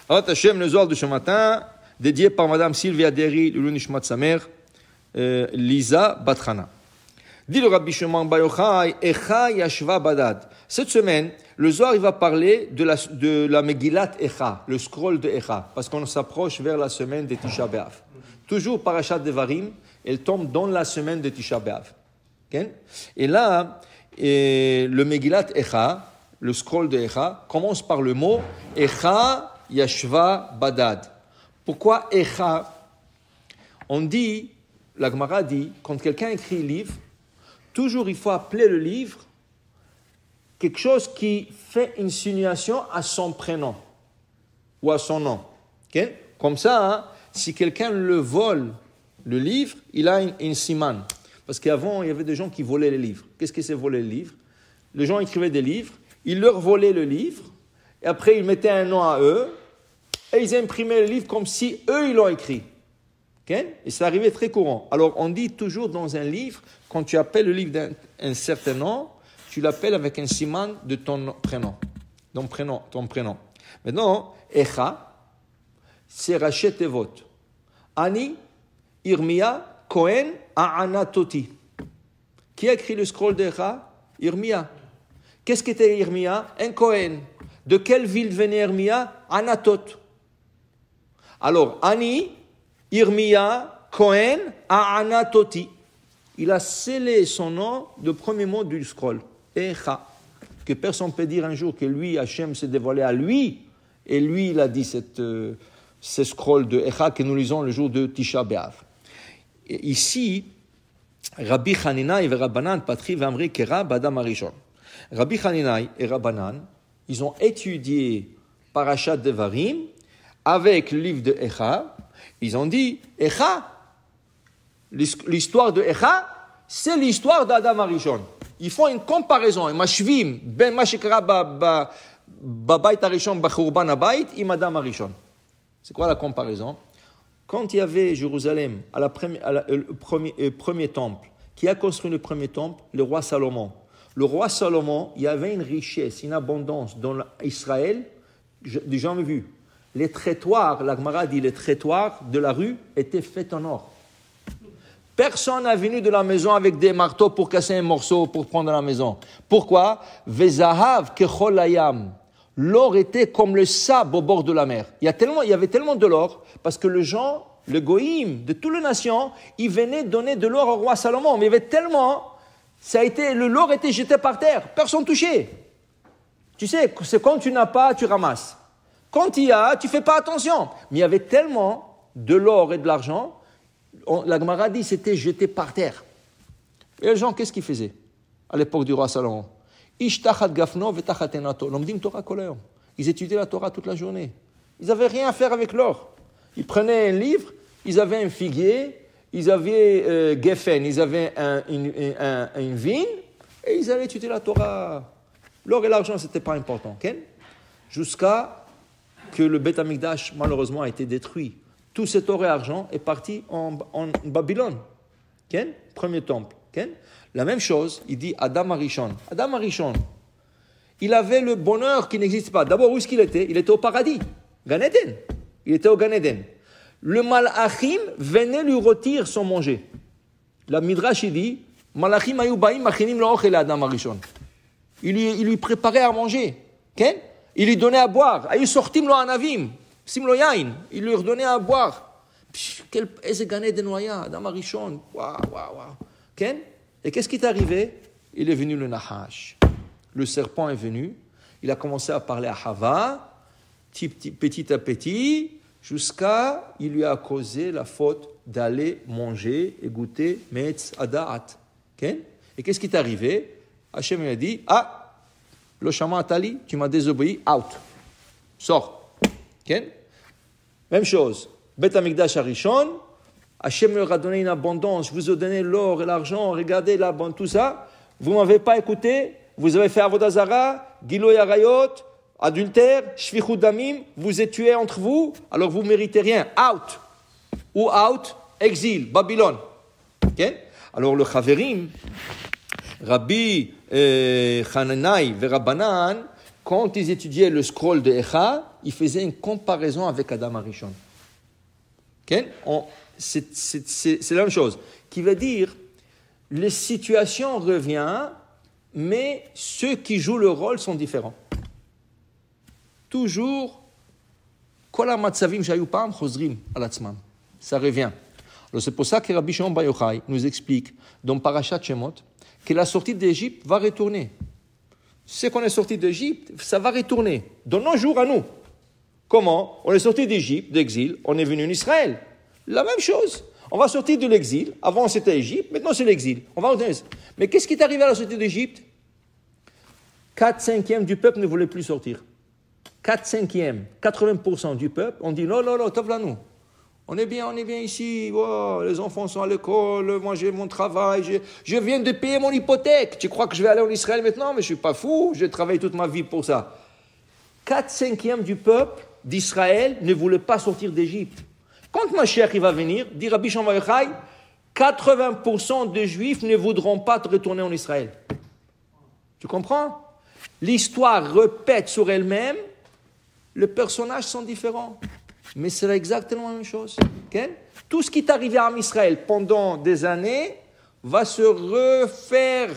Avat Hashem, le Zohar de ce matin, dédié par Madame Sylvia Derry, Lulu Nishmat sa mère, Lisa Batrana. Dit le Rabbi Shimon Bar Yochai, Echa Yashva Badad. Cette semaine, le Zohar il va parler de la Megillat Echa, le scroll de Echa, parce qu'on s'approche vers la semaine de Tisha B'Av. Toujours Parashat Devarim, elle tombe dans la semaine de Tisha B'Av. Okay? Et là, le Megillat Echa, le scroll de Echa, commence par le mot Echa Yashva Badad. Pourquoi Echa? On dit, la Gemara dit, quand quelqu'un écrit un livre, toujours il faut appeler le livre quelque chose qui fait insinuation à son prénom ou à son nom. Okay? Comme ça, hein, si quelqu'un le vole, le livre, il a une siman. Parce qu'avant, il y avait des gens qui volaient les livres. Qu'est-ce que c'est voler le livre? Les gens écrivaient des livres, ils leur volaient le livre, et après ils mettaient un nom à eux, et ils imprimaient le livre comme si eux, ils l'ont écrit. Okay? Et ça arrivait très courant. Alors, on dit toujours dans un livre, quand tu appelles le livre d'un certain nom, tu l'appelles avec un siman de ton prénom. Ton prénom. Maintenant, Echa, c'est Rachet Tevot. Ani, Irmia, Cohen, Aanatoti. Qui a écrit le scroll d'Echa? Irmia. Qu'est-ce qu'était Irmia? Un Cohen. De quelle ville venait Irmia? Anatot. Alors, Ani, Irmia, Cohen, Aanatoti. Il a scellé son nom, le premier mot du scroll. Echa. Que personne ne peut dire un jour que lui, Hachem, s'est dévoilé à lui. Et lui, il a dit ce scroll de Echa que nous lisons le jour de Tisha B'Av. Et ici, Rabbi Hanina et Rabbanan, Patri Vamri Kera, Badam Arishon. Rabbi Hanina et Rabbanan, ils ont étudié Parashat Devarim avec le livre de Echa. Ils ont dit, Echa, l'histoire de Echa, c'est l'histoire d'Adam Arishon. Ils font une comparaison. Mashvim, ben Mashikra Babayt Arishon, Bachurban Abayt, im Adam Arishon. C'est quoi la comparaison? Quand il y avait Jérusalem, le premier temple, qui a construit le premier temple? Le roi Salomon. Le roi Salomon, il y avait une richesse, une abondance dans Israël, j'ai jamais vu. Les trottoirs, la Gemara dit, les trottoirs de la rue étaient faits en or. Personne n'est venu de la maison avec des marteaux pour casser un morceau, pour prendre la maison. Pourquoi? Vezahav kechol hayam. L'or était comme le sable au bord de la mer. Il y avait tellement de l'or, parce que le goïm de toutes les nations, ils venaient donner de l'or au roi Salomon. Mais il y avait tellement, l'or était jeté par terre. Personne ne touchait. Tu sais, c'est quand tu n'as pas, tu ramasses. Quand il y a, tu ne fais pas attention. Mais il y avait tellement de l'or et de l'argent, la Gemara dit c'était jeté par terre. Et les gens, qu'est-ce qu'ils faisaient à l'époque du roi Salomon? Ils étudiaient la Torah toute la journée. Ils n'avaient rien à faire avec l'or. Ils prenaient un livre, ils avaient un figuier, ils avaient Geffen, ils avaient une vigne, et ils allaient étudier la Torah. L'or et l'argent, ce n'était pas important. Okay? Jusqu'à que le Beth Amikdash, malheureusement, a été détruit. Tout cet or et argent est parti en Babylone. Okay? Premier temple. Okay? La même chose, il dit Adam Arishon. Adam Arishon, il avait le bonheur qui n'existe pas. D'abord, où est-ce qu'il était? Il était au paradis. Gan Eden. Il était au Gan Eden. Le Malachim venait lui retirer son manger. La Midrash, il dit Malachim ayubaim machinim lo'ochel Adam Arishon. Il lui préparait à manger. Okay? Il lui donnait à boire. Ayu sortim lo anavim. Sim lo yain. Il lui redonnait à boire. Quel Gan Eden waya, Adam Arishon. Waouh. Okay? Et qu'est-ce qui est arrivé? Il est venu le Nahash. Le serpent est venu. Il a commencé à parler à Hava, petit à petit, jusqu'à il lui a causé la faute d'aller manger et goûter Metz Adaat. Okay? Et qu'est-ce qui est arrivé? Hachem lui a dit, lo shama atali, tu m'as désobéi, out. Sors. Okay? Même chose. Bet Amikdash Arishon, Hachem leur a donné une abondance, je vous ai donné l'or et l'argent, regardez là, tout ça, vous ne m'avez pas écouté, vous avez fait Avodah Zara, Giloy Arayot, adultère, Shvichut Damim, vous êtes tués entre vous, alors vous ne méritez rien, out. Ou out, exil, Babylone. Okay? Alors le Chaverim, Rabbi Hananai et Rabbanan, quand ils étudiaient le scroll de Echa, il faisait une comparaison avec Adam Arishon. Okay? C'est la même chose. Qui veut dire, les situations reviennent, mais ceux qui jouent le rôle sont différents. Toujours, כל המצבים שהיו פעם חוזרים על עצמם. Ça revient. Alors c'est pour ça que Rabbi Shimon Bar Yochai nous explique dans Parashat Shemot que la sortie d'Égypte va retourner. C'est qu'on est sorti d'Égypte, ça va retourner. Dans nos jours à nous. Comment? On est sorti d'Égypte, d'exil, on est venu en Israël. La même chose. On va sortir de l'exil. Avant c'était Égypte, maintenant c'est l'exil. On va retourner. Mais qu'est-ce qui est arrivé à la sortie d'Égypte? 4/5 du peuple ne voulait plus sortir. 4/5, 80% du peuple, on dit non, top là nous. On est bien ici, oh, les enfants sont à l'école, moi j'ai mon travail, je viens de payer mon hypothèque. Tu crois que je vais aller en Israël maintenant? Mais je ne suis pas fou, j'ai travaillé toute ma vie pour ça. 4/5 du peuple d'Israël ne voulait pas sortir d'Égypte. Quand Mashiach il va venir, dit Rabbi Shimon Bar Yochai, 80% des Juifs ne voudront pas retourner en Israël. Tu comprends? L'histoire répète sur elle-même, les personnages sont différents. Mais c'est exactement la même chose. Okay? Tout ce qui est arrivé à Israël pendant des années va se refaire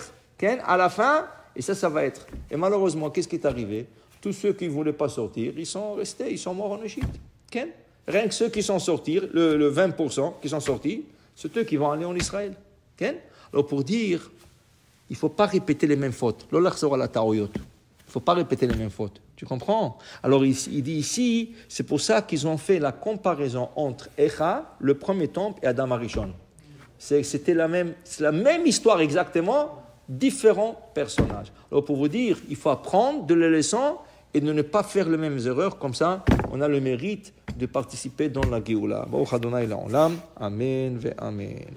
à la fin, et ça va être. Et malheureusement, qu'est-ce qui est arrivé? Tous ceux qui ne voulaient pas sortir, ils sont restés, ils sont morts en Égypte. Okay? Rien que ceux qui sont sortis, le 20% qui sont sortis, c'est eux qui vont aller en Israël. Okay? Alors pour dire, il ne faut pas répéter les mêmes fautes. L'olach sera la taoyot. Il ne faut pas répéter les mêmes fautes. Tu comprends? Alors il dit ici, c'est pour ça qu'ils ont fait la comparaison entre Echa, le premier temple, et Adam Arishon. C'était la même histoire exactement, différents personnages. Alors pour vous dire, il faut apprendre de les leçons et de ne pas faire les mêmes erreurs. Comme ça, on a le mérite de participer dans la Géoula. Baruch Adonai La'olam. Amen ve Amen.